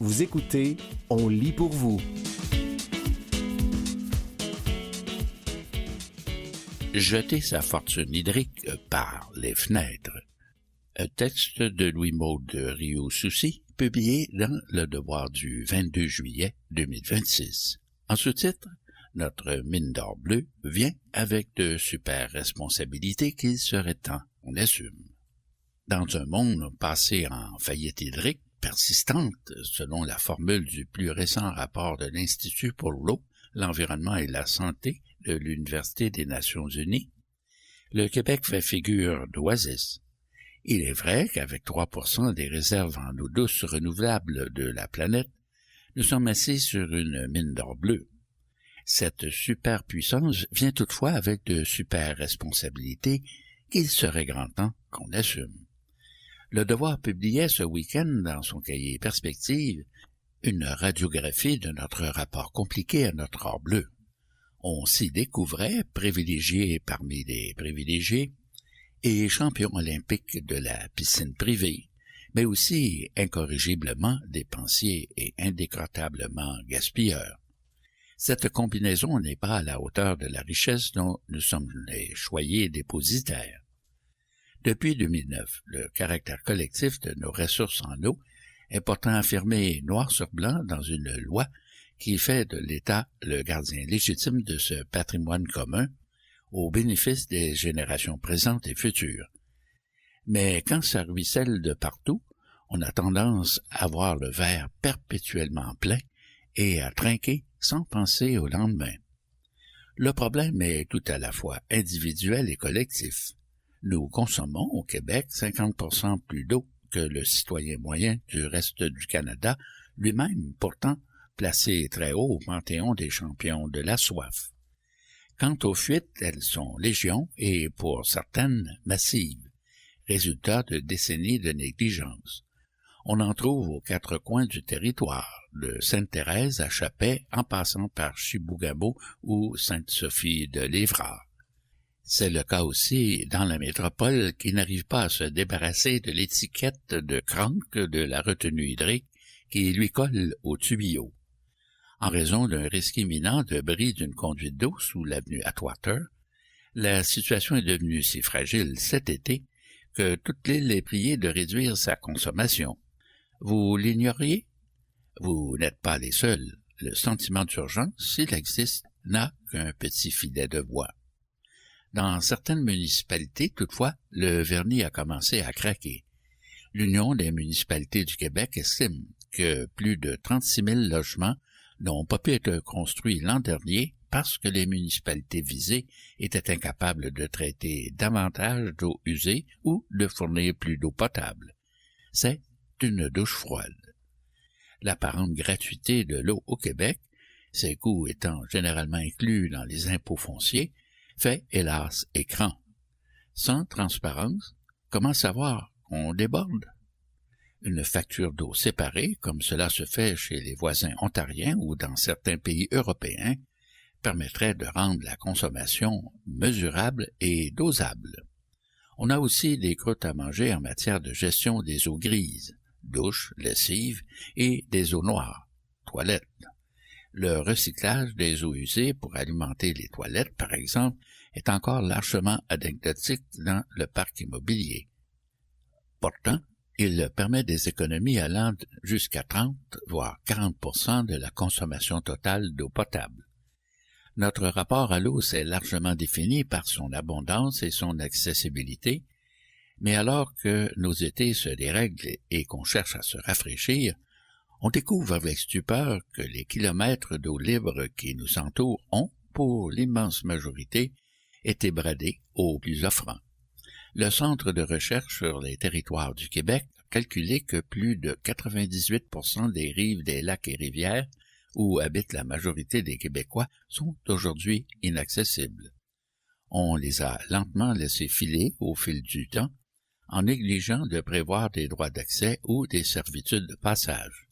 Vous écoutez On lit pour vous. Jeter sa fortune hydrique par les fenêtres. Un texte de Louis-Maud de Rieux-Soucy, publié dans Le Devoir du 22 juillet 2026. En sous-titre, notre mine d'or bleu vient avec de super responsabilités qu'il serait temps qu'on assume. Dans un monde passé en faillite hydrique persistante, selon la formule du plus récent rapport de l'Institut pour l'eau, l'environnement et la santé de l'Université des Nations Unies, le Québec fait figure d'oasis. Il est vrai qu'avec 3% des réserves en eau douce renouvelable de la planète, nous sommes assis sur une mine d'or bleu. Cette superpuissance vient toutefois avec de super responsabilités qu'il serait grand temps qu'on assume. Le Devoir publiait ce week-end dans son cahier Perspective une radiographie de notre rapport compliqué à notre or bleu. On s'y découvrait privilégié parmi les privilégiés et champion olympique de la piscine privée, mais aussi incorrigiblement dépensier et indécrotablement gaspilleur. Cette combinaison n'est pas à la hauteur de la richesse dont nous sommes les choyés dépositaires. Depuis 2009, le caractère collectif de nos ressources en eau est pourtant affirmé noir sur blanc dans une loi qui fait de l'État le gardien légitime de ce patrimoine commun au bénéfice des générations présentes et futures. Mais quand ça ruisselle de partout, on a tendance à voir le verre perpétuellement plein et à trinquer sans penser au lendemain. Le problème est tout à la fois individuel et collectif. Nous consommons au Québec 50% plus d'eau que le citoyen moyen du reste du Canada, lui-même pourtant placé très haut au panthéon des champions de la soif. Quant aux fuites, elles sont légion et, pour certaines, massives, résultat de décennies de négligence. On en trouve aux quatre coins du territoire, de Sainte-Thérèse à Chapais en passant par Chibougamau ou Sainte-Sophie de Lévrard. C'est le cas aussi dans la métropole qui n'arrive pas à se débarrasser de l'étiquette de cranque de la retenue hydrique qui lui colle au tuyau. En raison d'un risque imminent de bris d'une conduite d'eau sous l'avenue Atwater, la situation est devenue si fragile cet été que toute l'île est priée de réduire sa consommation. Vous l'ignoriez? Vous n'êtes pas les seuls. Le sentiment d'urgence, s'il existe, n'a qu'un petit filet de bois. Dans certaines municipalités, toutefois, le vernis a commencé à craquer. L'Union des municipalités du Québec estime que plus de 36 000 logements n'ont pas pu être construits l'an dernier parce que les municipalités visées étaient incapables de traiter davantage d'eau usée ou de fournir plus d'eau potable. C'est une douche froide. L'apparente gratuité de l'eau au Québec, ses coûts étant généralement inclus dans les impôts fonciers, fait, hélas, écran. Sans transparence, comment savoir qu'on déborde? Une facture d'eau séparée, comme cela se fait chez les voisins ontariens ou dans certains pays européens, permettrait de rendre la consommation mesurable et dosable. On a aussi des croûtes à manger en matière de gestion des eaux grises, douches, lessive et des eaux noires, toilettes. Le recyclage des eaux usées pour alimenter les toilettes, par exemple, est encore largement anecdotique dans le parc immobilier. Pourtant, il permet des économies allant jusqu'à 30, voire 40% de la consommation totale d'eau potable. Notre rapport à l'eau s'est largement défini par son abondance et son accessibilité, mais alors que nos étés se dérèglent et qu'on cherche à se rafraîchir, on découvre avec stupeur que les kilomètres d'eau libre qui nous entourent ont, pour l'immense majorité, été bradés aux plus offrants. Le Centre de recherche sur les territoires du Québec a calculé que plus de 98% des rives des lacs et rivières où habite la majorité des Québécois sont aujourd'hui inaccessibles. On les a lentement laissés filer au fil du temps en négligeant de prévoir des droits d'accès ou des servitudes de passage.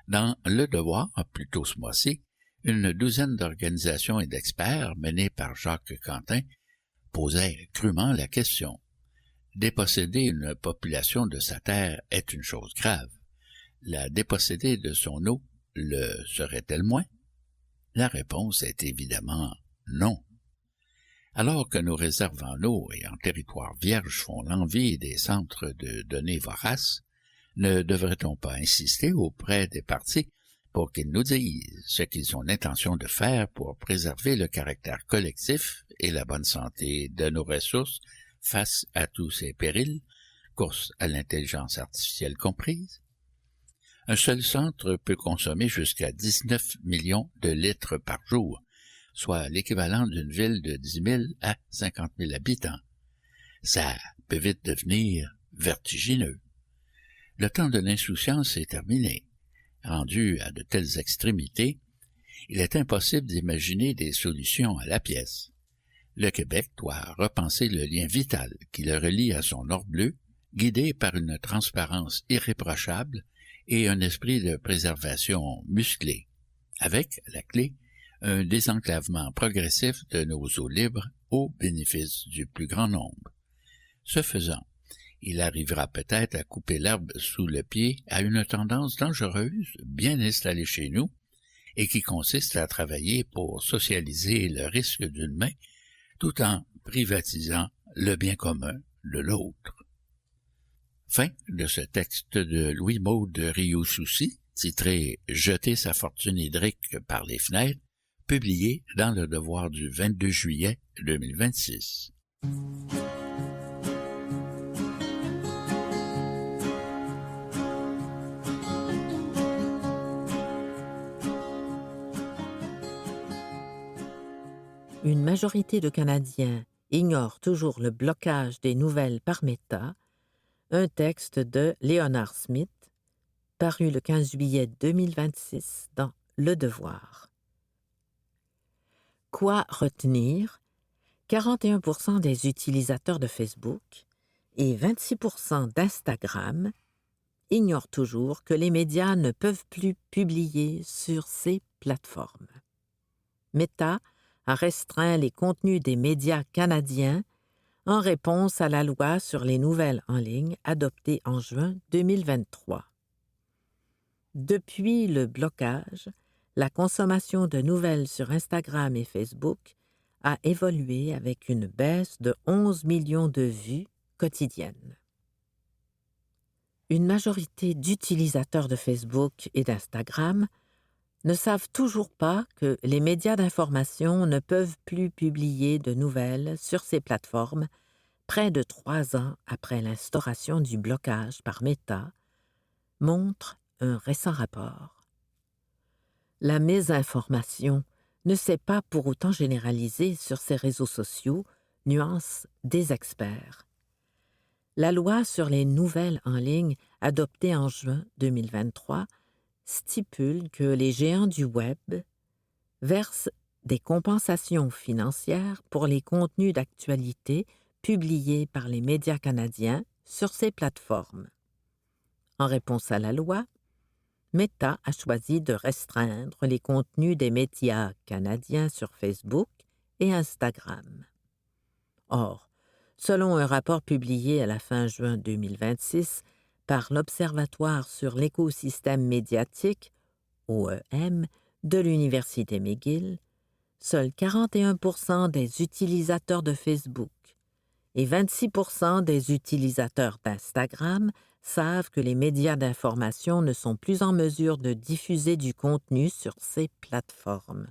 Dans Le Devoir, plus tôt ce mois-ci, une douzaine d'organisations et d'experts menés par Jacques Quentin posaient crûment la question. Déposséder une population de sa terre est une chose grave, La déposséder de son eau le serait-elle moins? La réponse est évidemment non. Alors que nos réserves en eau et en territoire vierge font l'envie des centres de données voraces, ne devrait-on pas insister auprès des partis pour qu'ils nous disent ce qu'ils ont l'intention de faire pour préserver le caractère collectif et la bonne santé de nos ressources face à tous ces périls, course à l'intelligence artificielle comprise? Un seul centre peut consommer jusqu'à 19 millions de litres par jour, soit l'équivalent d'une ville de 10 000 à 50 000 habitants. Ça peut vite devenir vertigineux. Le temps de l'insouciance est terminé. Rendu à de telles extrémités, il est impossible d'imaginer des solutions à la pièce. Le Québec doit repenser le lien vital qui le relie à son or bleu, guidé par une transparence irréprochable et un esprit de préservation musclé, avec, à la clé, un désenclavement progressif de nos eaux libres au bénéfice du plus grand nombre. Ce faisant, il arrivera peut-être à couper l'herbe sous le pied à une tendance dangereuse, bien installée chez nous, et qui consiste à travailler pour socialiser le risque d'une main, tout en privatisant le bien commun de l'autre. Fin de ce texte de Louis-Maud de Rieux-Soucy, titré « Jeter sa fortune hydrique par les fenêtres », publié dans Le Devoir du 22 juillet 2026. Une majorité de Canadiens ignore toujours le blocage des nouvelles par Meta, un texte de Léonard Smith, paru le 15 juillet 2026 dans Le Devoir. Quoi retenir? 41% des utilisateurs de Facebook et 26% d'Instagram ignorent toujours que les médias ne peuvent plus publier sur ces plateformes. Meta a restreint les contenus des médias canadiens en réponse à la loi sur les nouvelles en ligne adoptée en juin 2023. Depuis le blocage, la consommation de nouvelles sur Instagram et Facebook a évolué avec une baisse de 11 millions de vues quotidiennes. Une majorité d'utilisateurs de Facebook et d'Instagram ne savent toujours pas que les médias d'information ne peuvent plus publier de nouvelles sur ces plateformes près de 3 ans après l'instauration du blocage par Meta, montre un récent rapport. La mésinformation ne s'est pas pour autant généralisée sur ces réseaux sociaux, nuance des experts. La loi sur les nouvelles en ligne, adoptée en juin 2023, stipule que les géants du Web versent des compensations financières pour les contenus d'actualité publiés par les médias canadiens sur ces plateformes. En réponse à la loi, Meta a choisi de restreindre les contenus des médias canadiens sur Facebook et Instagram. Or, selon un rapport publié à la fin juin 2026 par l'Observatoire sur l'écosystème médiatique, OEM, de l'Université McGill, seuls 41% des utilisateurs de Facebook et 26% des utilisateurs d'Instagram savent que les médias d'information ne sont plus en mesure de diffuser du contenu sur ces plateformes.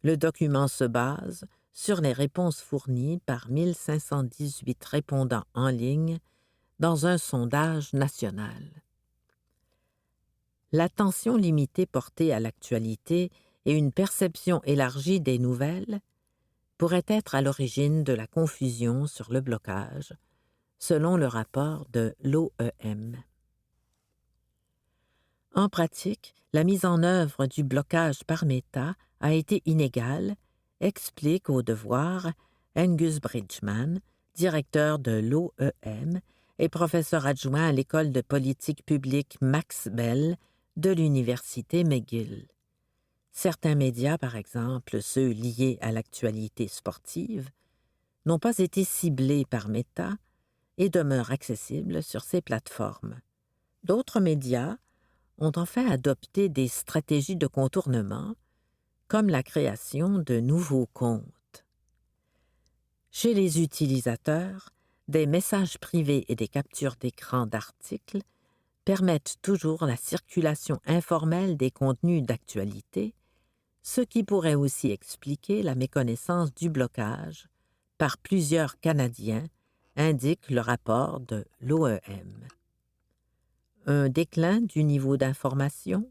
Le document se base sur les réponses fournies par 1518 répondants en ligne dans un sondage national. L'attention limitée portée à l'actualité et une perception élargie des nouvelles pourraient être à l'origine de la confusion sur le blocage, selon le rapport de l'OEM. En pratique, la mise en œuvre du blocage par Meta a été inégale, explique au Devoir Angus Bridgman, directeur de l'OEM et professeur adjoint à l'École de politique publique Max Bell de l'Université McGill. Certains médias, par exemple ceux liés à l'actualité sportive, n'ont pas été ciblés par Meta et demeurent accessibles sur ces plateformes. D'autres médias, ont enfin adopté des stratégies de contournement, comme la création de nouveaux comptes. Chez les utilisateurs, des messages privés et des captures d'écran d'articles permettent toujours la circulation informelle des contenus d'actualité, ce qui pourrait aussi expliquer la méconnaissance du blocage par plusieurs Canadiens, indique le rapport de l'OEM. Un déclin du niveau d'information?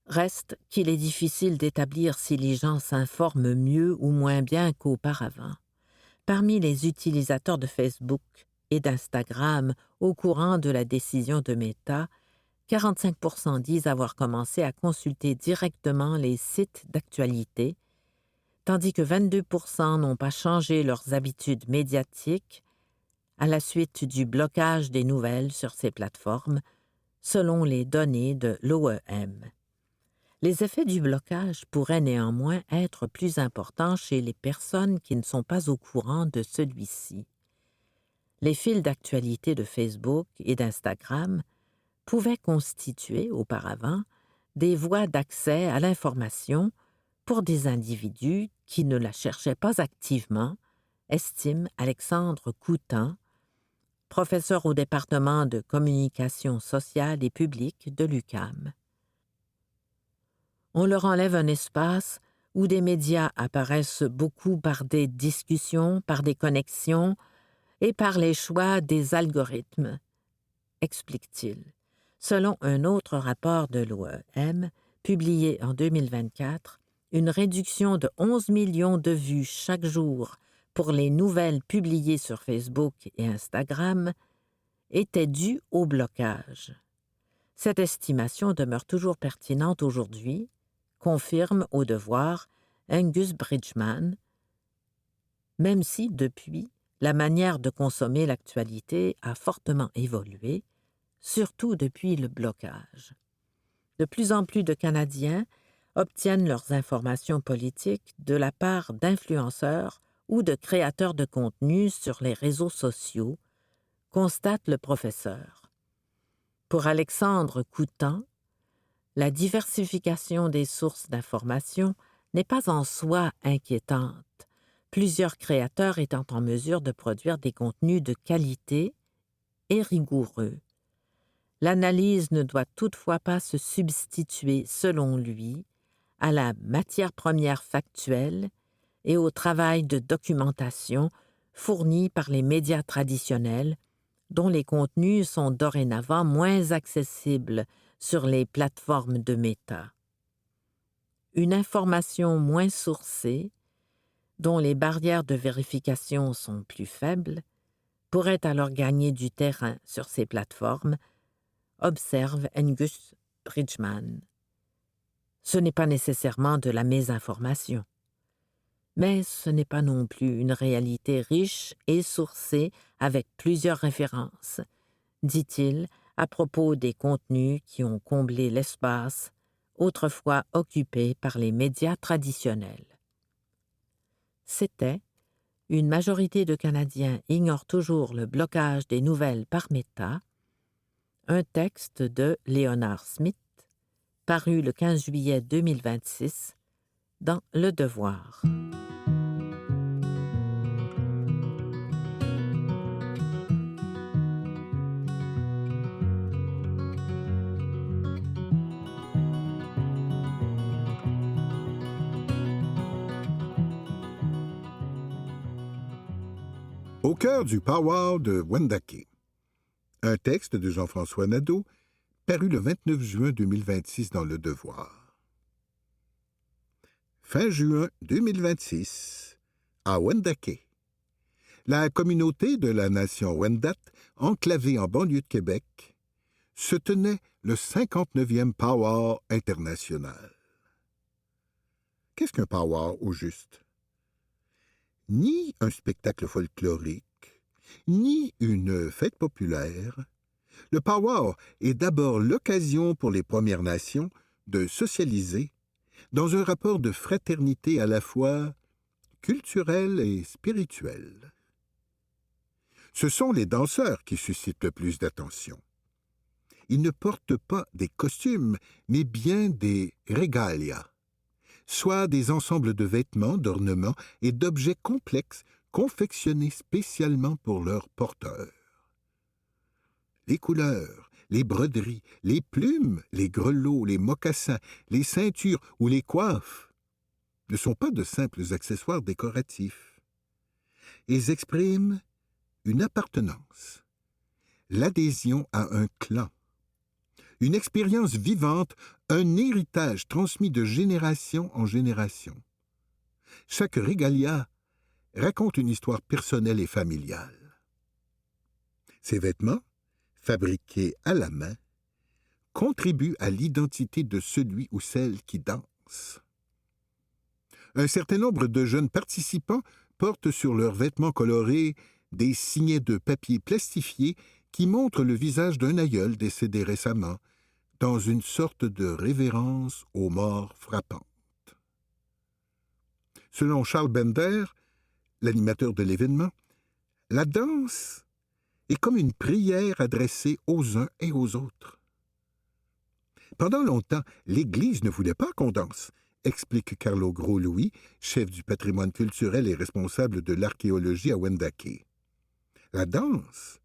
Reste qu'il est difficile d'établir si les gens s'informent mieux ou moins bien qu'auparavant. Parmi les utilisateurs de Facebook et d'Instagram au courant de la décision de Meta, 45% disent avoir commencé à consulter directement les sites d'actualité, tandis que 22% n'ont pas changé leurs habitudes médiatiques à la suite du blocage des nouvelles sur ces plateformes, selon les données de l'OEM. Les effets du blocage pourraient néanmoins être plus importants chez les personnes qui ne sont pas au courant de celui-ci. Les fils d'actualité de Facebook et d'Instagram pouvaient constituer auparavant des voies d'accès à l'information pour des individus qui ne la cherchaient pas activement, estime Alexandre Coutan, professeur au département de communication sociale et publique de l'UQAM. On leur enlève un espace où des médias apparaissent beaucoup par des discussions, par des connexions et par les choix des algorithmes, explique-t-il. Selon un autre rapport de l'OEM, publié en 2024, une réduction de 11 millions de vues chaque jour pour les nouvelles publiées sur Facebook et Instagram était due au blocage. Cette estimation demeure toujours pertinente aujourd'hui, confirme au devoir Angus Bridgman, même si, depuis, la manière de consommer l'actualité a fortement évolué, surtout depuis le blocage. De plus en plus de Canadiens obtiennent leurs informations politiques de la part d'influenceurs ou de créateurs de contenu sur les réseaux sociaux, constate le professeur. Pour Alexandre Coutan, la diversification des sources d'information n'est pas en soi inquiétante, plusieurs créateurs étant en mesure de produire des contenus de qualité et rigoureux. L'analyse ne doit toutefois pas se substituer, selon lui, à la matière première factuelle et au travail de documentation fourni par les médias traditionnels, dont les contenus sont dorénavant moins accessibles sur les plateformes de Meta. Une information moins sourcée, dont les barrières de vérification sont plus faibles, pourrait alors gagner du terrain sur ces plateformes, observe Angus Bridgman. Ce n'est pas nécessairement de la mésinformation, mais ce n'est pas non plus une réalité riche et sourcée avec plusieurs références, dit-il à propos des contenus qui ont comblé l'espace autrefois occupé par les médias traditionnels. C'était « Une majorité de Canadiens ignore toujours le blocage des nouvelles par Meta », un texte de Léonard Smith, paru le 15 juillet 2026 dans Le Devoir. Au cœur du powwow de Wendake. Un texte de Jean-François Nadeau, paru le 29 juin 2026 dans Le Devoir. Fin juin 2026, à Wendake. La communauté de la nation Wendat, enclavée en banlieue de Québec, se tenait le 59e powwow international. Qu'est-ce qu'un powwow au juste? Ni un spectacle folklorique, ni une fête populaire. Le powwow est d'abord l'occasion pour les Premières Nations de socialiser dans un rapport de fraternité à la fois culturel et spirituel. Ce sont les danseurs qui suscitent le plus d'attention. ils ne portent pas des costumes, mais bien des regalia, soit des ensembles de vêtements, d'ornements et d'objets complexes confectionnés spécialement pour leurs porteurs. Les couleurs, les broderies, les plumes, les grelots, les mocassins, les ceintures ou les coiffes ne sont pas de simples accessoires décoratifs. Ils expriment une appartenance, l'adhésion à un clan, une expérience vivante, un héritage transmis de génération en génération. Chaque régalia raconte une histoire personnelle et familiale. Ces vêtements, fabriqués à la main, contribuent à l'identité de celui ou celle qui danse. Un certain nombre de jeunes participants portent sur leurs vêtements colorés des signets de papier plastifié qui montrent le visage d'un aïeul décédé récemment, dans une sorte de révérence aux morts frappantes. Selon Charles Bender, l'animateur de l'événement, la danse est comme une prière adressée aux uns et aux autres. Pendant longtemps, l'Église ne voulait pas qu'on danse, explique Carlo Gros-Louis, chef du patrimoine culturel et responsable de l'archéologie à Wendake. La danse,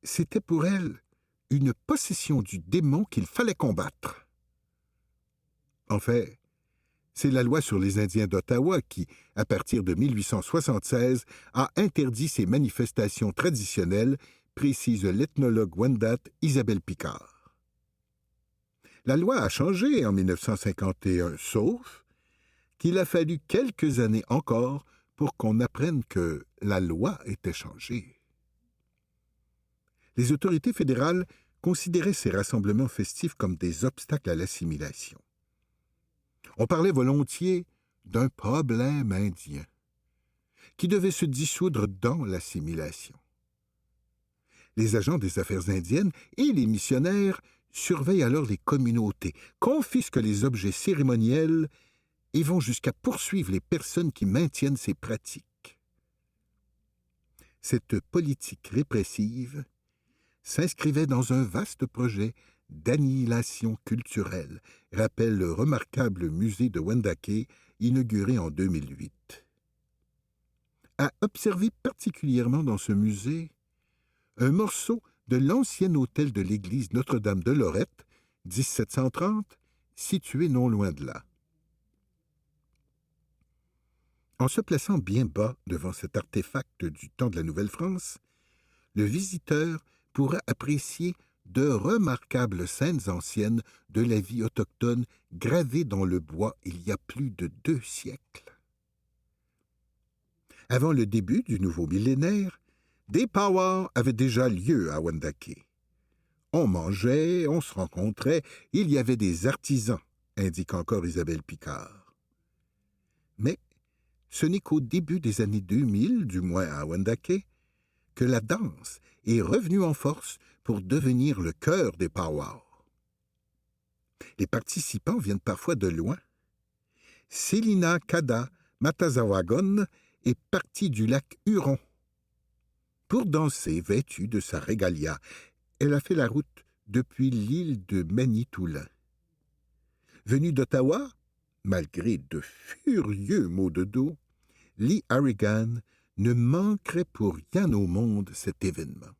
c'était pour elle une possession du démon qu'il fallait combattre. En fait, c'est la loi sur les Indiens d'Ottawa qui, à partir de 1876, a interdit ces manifestations traditionnelles, précise l'ethnologue Wendat Isabelle Picard. La loi a changé en 1951, sauf qu'il a fallu quelques années encore pour qu'on apprenne que la loi était changée. Les autorités fédérales considéraient ces rassemblements festifs comme des obstacles à l'assimilation. On parlait volontiers d'un problème indien qui devait se dissoudre dans l'assimilation. Les agents des affaires indiennes et les missionnaires surveillent alors les communautés, confisquent les objets cérémoniels et vont jusqu'à poursuivre les personnes qui maintiennent ces pratiques. Cette politique répressive s'inscrivait dans un vaste projet d'annihilation culturelle, rappelle le remarquable musée de Wendake, inauguré en 2008. À observer particulièrement dans ce musée un morceau de l'ancien hôtel de l'église Notre-Dame de Lorette, 1730, situé non loin de là. En se plaçant bien bas devant cet artefact du temps de la Nouvelle-France, le visiteur pourra apprécier de remarquables scènes anciennes de la vie autochtone gravées dans le bois il y a plus de 2 siècles. Avant le début du nouveau millénaire, des powwows avaient déjà lieu à Wendake. On mangeait, on se rencontrait, il y avait des artisans, indique encore Isabelle Picard. Mais ce n'est qu'au début des années 2000, du moins à Wendake, que la danse est revenue en force pour devenir le cœur des powwows. Les participants viennent parfois de loin. Célina Kada Matazawagon est partie du lac Huron. Pour danser vêtue de sa régalia, elle a fait la route depuis l'île de Manitoulin. Venue d'Ottawa, malgré de furieux maux de dos, Lee Harrigan ne manquerait pour rien au monde cet événement.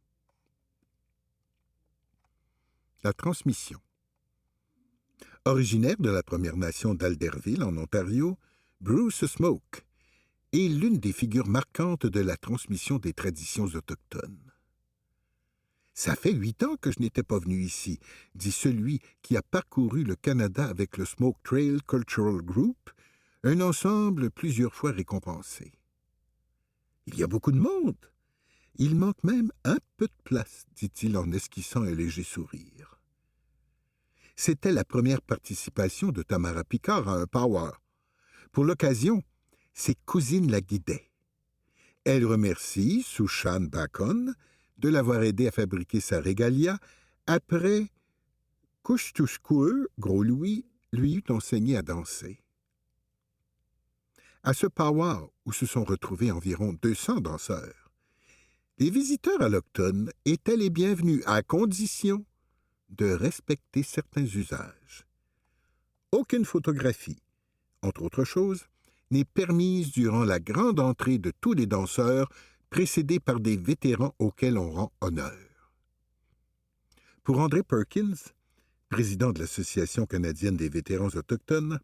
La transmission. Originaire de la Première Nation d'Alderville, en Ontario, Bruce Smoke est l'une des figures marquantes de la transmission des traditions autochtones. « Ça fait 8 ans que je n'étais pas venu ici », dit celui qui a parcouru le Canada avec le Smoke Trail Cultural Group, un ensemble plusieurs fois récompensé. Il y a beaucoup de monde. Il manque même un peu de place, dit-il en esquissant un léger sourire. C'était la première participation de Tamara Picard à un powwow. Pour l'occasion, ses cousines la guidaient. Elle remercie Sushan Bacon de l'avoir aidé à fabriquer sa régalia après qu'Ouchtushkoueux, Gros Louis, lui eut enseigné à danser. À ce powwow, où se sont retrouvés environ 200 danseurs, les visiteurs allochtones étaient les bienvenus à condition de respecter certains usages. Aucune photographie, entre autres choses, n'est permise durant la grande entrée de tous les danseurs, précédés par des vétérans auxquels on rend honneur. Pour André Perkins, président de l'Association canadienne des vétérans autochtones,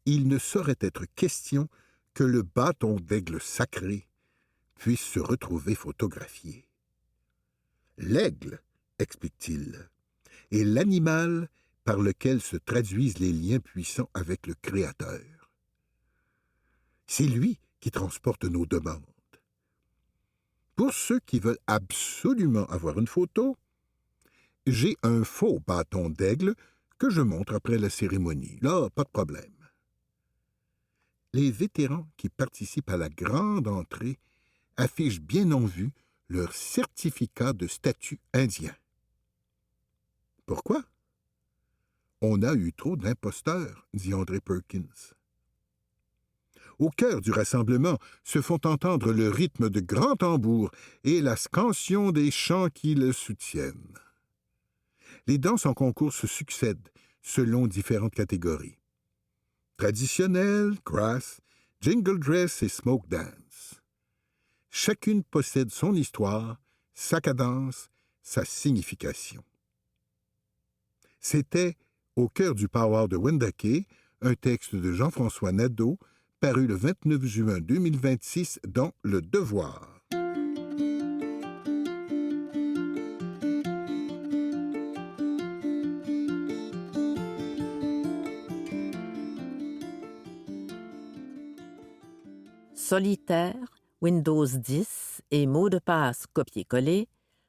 il ne saurait être question que le bâton d'aigle sacré puisse se retrouver photographié. L'aigle, explique-t-il, est l'animal par lequel se traduisent les liens puissants avec le Créateur. C'est lui qui transporte nos demandes. Pour ceux qui veulent absolument avoir une photo, j'ai un faux bâton d'aigle que je montre après la cérémonie. Là, pas de problème. Les vétérans qui participent à la grande entrée affichent bien en vue leur certificat de statut indien. Pourquoi? On a eu trop d'imposteurs, dit André Perkins. Au cœur du rassemblement se font entendre le rythme de grands tambours et la scansion des chants qui le soutiennent. Les danses en concours se succèdent selon différentes catégories. Traditionnelle, grass, jingle dress et smoke dance. Chacune possède son histoire, sa cadence, sa signification. C'était Au cœur du powwow de Wendake, un texte de Jean-François Nadeau, paru le 29 juin 2026 dans Le Devoir. Solitaire, Windows 10 et mots de passe copier-coller,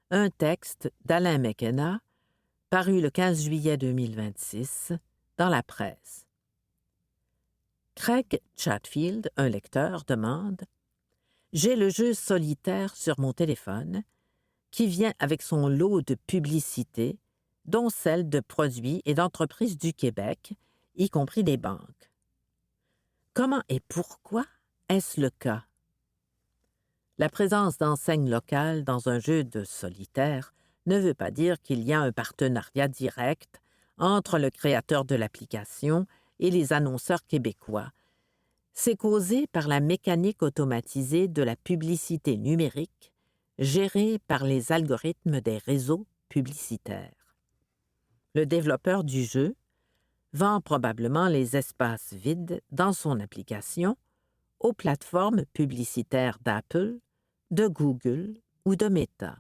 un texte d'Alain McKenna, paru le 15 juillet 2026 dans la presse. Craig Chatfield, un lecteur, demande « J'ai le jeu Solitaire sur mon téléphone qui vient avec son lot de publicités, dont celle de produits et d'entreprises du Québec, y compris des banques. Comment et pourquoi est-ce le cas? La présence d'enseignes locales dans un jeu de solitaire ne veut pas dire qu'il y a un partenariat direct entre le créateur de l'application et les annonceurs québécois. C'est causé par la mécanique automatisée de la publicité numérique gérée par les algorithmes des réseaux publicitaires. Le développeur du jeu vend probablement les espaces vides dans son application aux plateformes publicitaires d'Apple, de Google ou de Meta.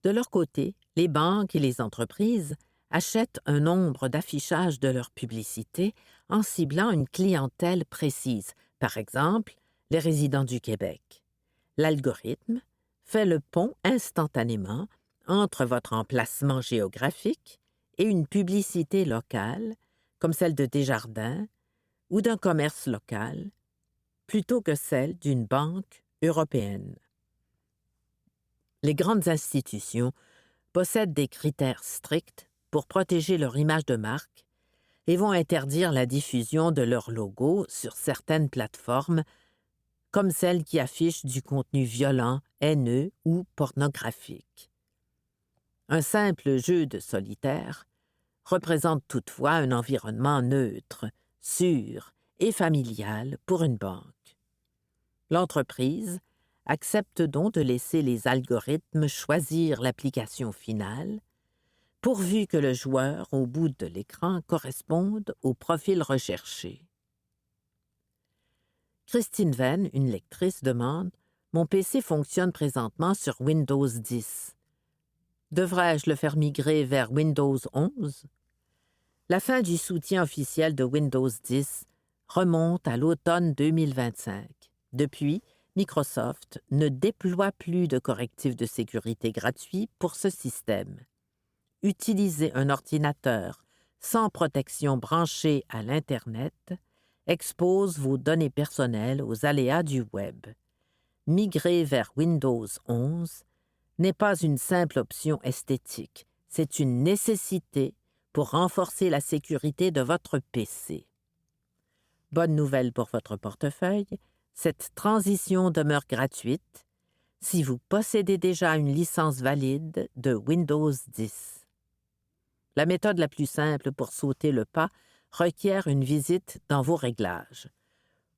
De leur côté, les banques et les entreprises achètent un nombre d'affichages de leur publicité en ciblant une clientèle précise, par exemple les résidents du Québec. L'algorithme fait le pont instantanément entre votre emplacement géographique et une publicité locale, comme celle de Desjardins ou d'un commerce local, plutôt que celle d'une banque européenne. Les grandes institutions possèdent des critères stricts pour protéger leur image de marque et vont interdire la diffusion de leur logo sur certaines plateformes, comme celles qui affichent du contenu violent, haineux ou pornographique. Un simple jeu de solitaire représente toutefois un environnement neutre, sûr et familial pour une banque. L'entreprise accepte donc de laisser les algorithmes choisir l'application finale, pourvu que le joueur au bout de l'écran corresponde au profil recherché. Christine Venn, une lectrice, demande « Mon PC fonctionne présentement sur Windows 10. Devrais-je le faire migrer vers Windows 11 ?» La fin du soutien officiel de Windows 10 remonte à l'automne 2025. Depuis, Microsoft ne déploie plus de correctifs de sécurité gratuits pour ce système. Utiliser un ordinateur sans protection branchée à l'Internet expose vos données personnelles aux aléas du Web. Migrer vers Windows 11 n'est pas une simple option esthétique, c'est une nécessité pour renforcer la sécurité de votre PC. Bonne nouvelle pour votre portefeuille, cette transition demeure gratuite si vous possédez déjà une licence valide de Windows 10. La méthode la plus simple pour sauter le pas requiert une visite dans vos réglages.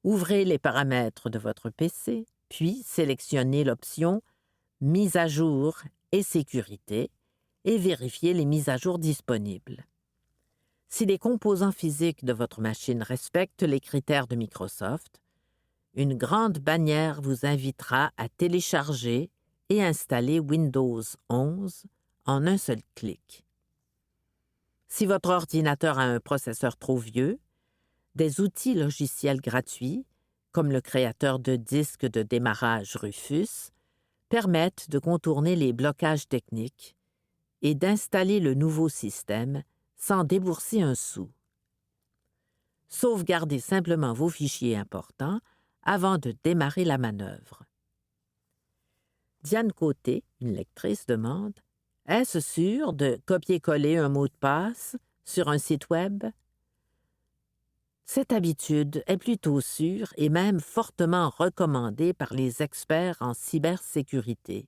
Ouvrez les paramètres de votre PC, puis sélectionnez l'option « Mise à jour et sécurité » et vérifiez les mises à jour disponibles. Si les composants physiques de votre machine respectent les critères de Microsoft, une grande bannière vous invitera à télécharger et installer Windows 11 en un seul clic. Si votre ordinateur a un processeur trop vieux, des outils logiciels gratuits, comme le créateur de disques de démarrage Rufus, permettent de contourner les blocages techniques et d'installer le nouveau système sans débourser un sou. Sauvegardez simplement vos fichiers importants avant de démarrer la manœuvre. Diane Côté, une lectrice, demande « Est-ce sûr de copier-coller un mot de passe sur un site web? » Cette habitude est plutôt sûre et même fortement recommandée par les experts en cybersécurité.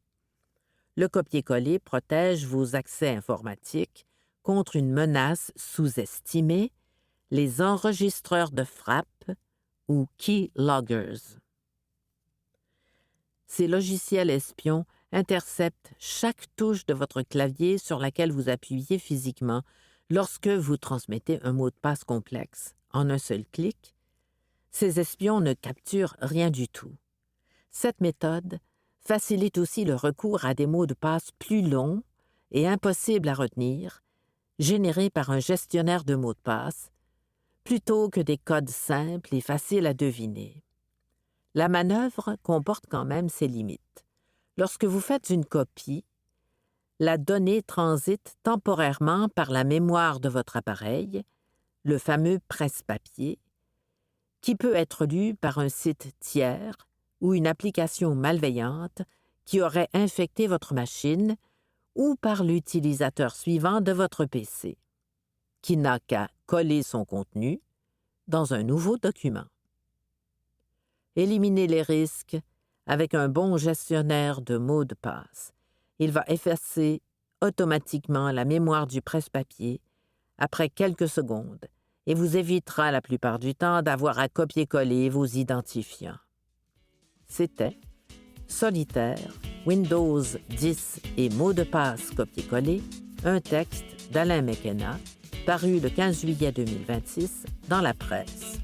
Le copier-coller protège vos accès informatiques contre une menace sous-estimée, les enregistreurs de frappe ou keyloggers. Ces logiciels espions interceptent chaque touche de votre clavier sur laquelle vous appuyez physiquement lorsque vous transmettez un mot de passe complexe. En un seul clic, ces espions ne capturent rien du tout. Cette méthode facilite aussi le recours à des mots de passe plus longs et impossibles à retenir, générés par un gestionnaire de mots de passe, plutôt que des codes simples et faciles à deviner. La manœuvre comporte quand même ses limites. Lorsque vous faites une copie, la donnée transite temporairement par la mémoire de votre appareil, le fameux presse-papier, qui peut être lu par un site tiers ou une application malveillante qui aurait infecté votre machine ou par l'utilisateur suivant de votre PC, qui n'a qu'à coller son contenu dans un nouveau document. Éliminez les risques avec un bon gestionnaire de mots de passe. Il va effacer automatiquement la mémoire du presse-papier après quelques secondes et vous évitera la plupart du temps d'avoir à copier-coller vos identifiants. C'était Solitaire, Windows 10 et mots de passe copier-coller, un texte d'Alain McKenna, paru le 15 juillet 2026 dans la presse.